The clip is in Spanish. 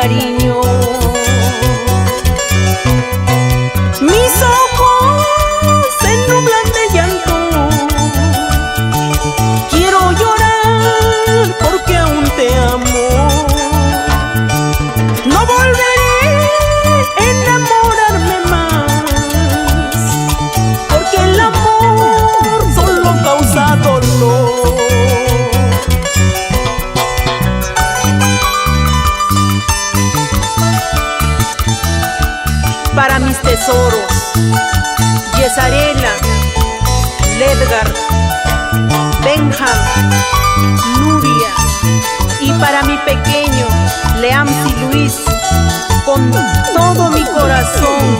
cariño. Mis ojos se nublan de llanto, quiero llorar porque aún te amo. No volveré a enamorarme más, porque el amor solo causa dolor. Para mis tesoros, Yesarela, Ledgar, Benjam, Nuria, y para mi pequeño Leamsi Luis, con todo mi corazón